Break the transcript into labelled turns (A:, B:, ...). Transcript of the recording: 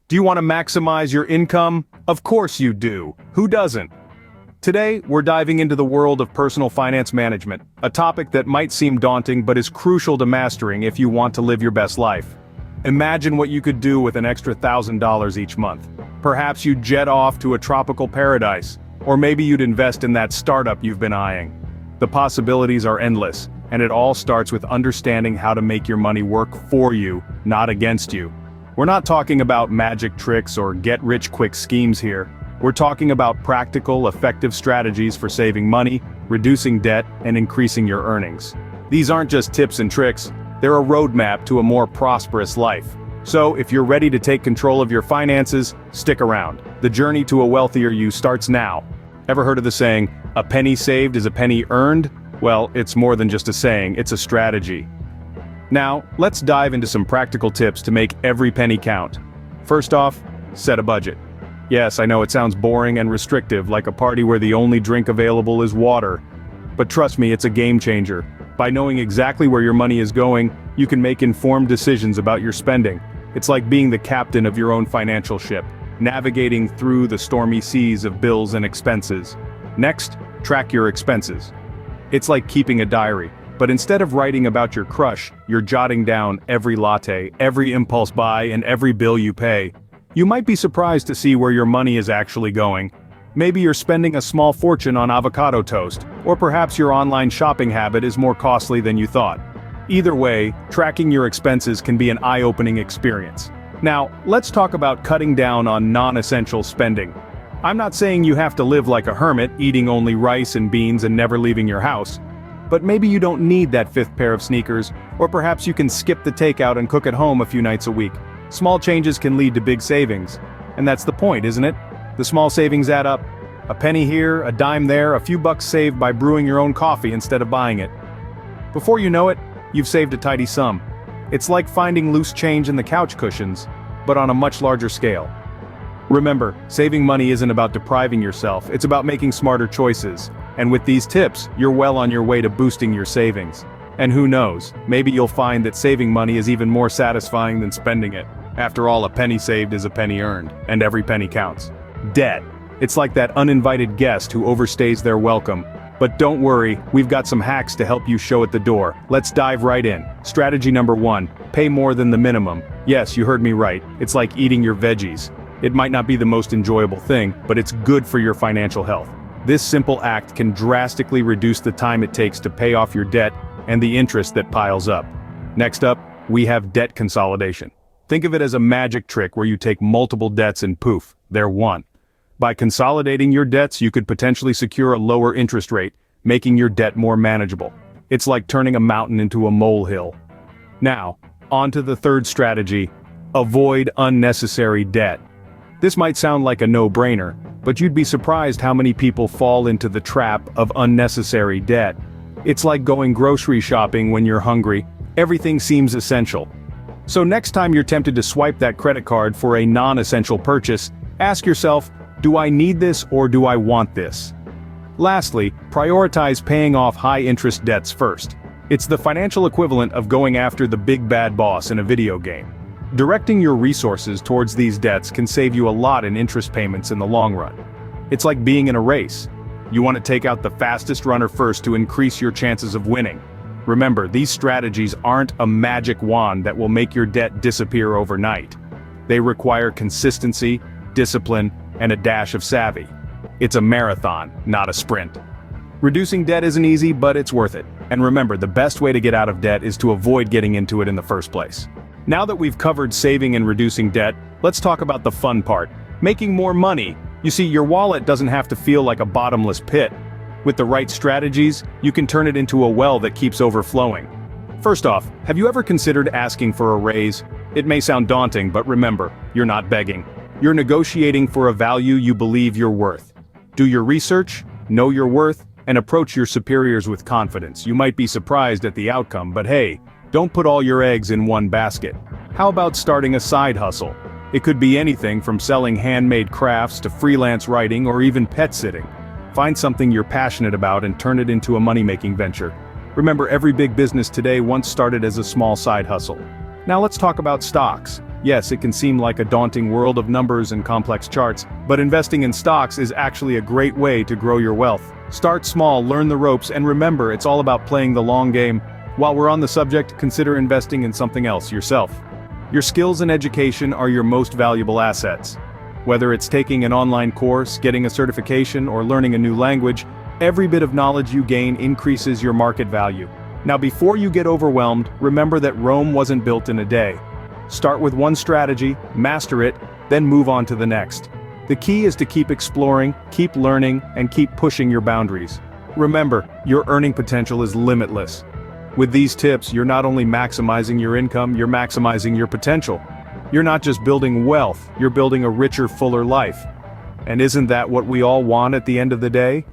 A: Do you want to maximize your income? Of course you do. Who doesn't? Today, we're diving into the world of personal finance management, a topic that might seem daunting but is crucial to mastering if you want to live your best life. Imagine what you could do with an extra $1,000 each month. Perhaps you'd jet off to a tropical paradise, or maybe you'd invest in that startup you've been eyeing. The possibilities are endless, and it all starts with understanding how to make your money work for you, not against you. We're not talking about magic tricks or get-rich-quick schemes here. We're talking about practical, effective strategies for saving money, reducing debt, and increasing your earnings. These aren't just tips and tricks, they're a roadmap to a more prosperous life. So, if you're ready to take control of your finances, stick around. The journey to a wealthier you starts now. Ever heard of the saying, "A penny saved is a penny earned"? Well, it's more than just a saying, it's a strategy. Now, let's dive into some practical tips to make every penny count. First off, set a budget. Yes, I know it sounds boring and restrictive, like a party where the only drink available is water. But trust me, it's a game changer. By knowing exactly where your money is going, you can make informed decisions about your spending. It's like being the captain of your own financial ship, navigating through the stormy seas of bills and expenses. Next, track your expenses. It's like keeping a diary, but instead of writing about your crush, you're jotting down every latte, every impulse buy, and every bill you pay. You might be surprised to see where your money is actually going. Maybe you're spending a small fortune on avocado toast, or perhaps your online shopping habit is more costly than you thought. Either way, tracking your expenses can be an eye-opening experience. Now, let's talk about cutting down on non-essential spending. I'm not saying you have to live like a hermit, eating only rice and beans and never leaving your house. But maybe you don't need that fifth pair of sneakers, or perhaps you can skip the takeout and cook at home a few nights a week. Small changes can lead to big savings. And that's the point, isn't it? The small savings add up. A penny here, a dime there, a few bucks saved by brewing your own coffee instead of buying it. Before you know it, you've saved a tidy sum. It's like finding loose change in the couch cushions, but on a much larger scale. Remember, saving money isn't about depriving yourself, it's about making smarter choices. And with these tips, you're well on your way to boosting your savings. And who knows, maybe you'll find that saving money is even more satisfying than spending it. After all, a penny saved is a penny earned, and every penny counts. Debt. It's like that uninvited guest who overstays their welcome. But don't worry, we've got some hacks to help you show at the door. Let's dive right in. Strategy number 1, pay more than the minimum. Yes, you heard me right, it's like eating your veggies. It might not be the most enjoyable thing, but it's good for your financial health. This simple act can drastically reduce the time it takes to pay off your debt and the interest that piles up. Next up, we have debt consolidation. Think of it as a magic trick where you take multiple debts and poof, they're one. By consolidating your debts, you could potentially secure a lower interest rate, making your debt more manageable. It's like turning a mountain into a molehill. Now, on to the third strategy, avoid unnecessary debt. This might sound like a no-brainer, but you'd be surprised how many people fall into the trap of unnecessary debt. It's like going grocery shopping when you're hungry. Everything seems essential. So next time you're tempted to swipe that credit card for a non-essential purchase, ask yourself, do I need this or do I want this? Lastly, prioritize paying off high-interest debts first. It's the financial equivalent of going after the big bad boss in a video game. Directing your resources towards these debts can save you a lot in interest payments in the long run. It's like being in a race. You want to take out the fastest runner first to increase your chances of winning. Remember, these strategies aren't a magic wand that will make your debt disappear overnight. They require consistency, discipline, and a dash of savvy. It's a marathon, not a sprint. Reducing debt isn't easy, but it's worth it. And remember, the best way to get out of debt is to avoid getting into it in the first place. Now that we've covered saving and reducing debt, let's talk about the fun part, making more money. You see, your wallet doesn't have to feel like a bottomless pit. With the right strategies, you can turn it into a well that keeps overflowing. First off, have you ever considered asking for a raise? It may sound daunting, but remember, you're not begging. You're negotiating for a value you believe you're worth. Do your research, know your worth, and approach your superiors with confidence. You might be surprised at the outcome, but hey, don't put all your eggs in one basket. How about starting a side hustle? It could be anything from selling handmade crafts to freelance writing or even pet sitting. Find something you're passionate about and turn it into a money-making venture. Remember, every big business today once started as a small side hustle. Now let's talk about stocks. Yes, it can seem like a daunting world of numbers and complex charts, but investing in stocks is actually a great way to grow your wealth. Start small, learn the ropes, and remember, it's all about playing the long game. While we're on the subject, consider investing in something else, yourself. Your skills and education are your most valuable assets. Whether it's taking an online course, getting a certification, or learning a new language, every bit of knowledge you gain increases your market value. Now, before you get overwhelmed, remember that Rome wasn't built in a day. Start with one strategy, master it, then move on to the next. The key is to keep exploring, keep learning, and keep pushing your boundaries. Remember, your earning potential is limitless. With these tips, you're not only maximizing your income, you're maximizing your potential. You're not just building wealth, you're building a richer, fuller life. And isn't that what we all want at the end of the day?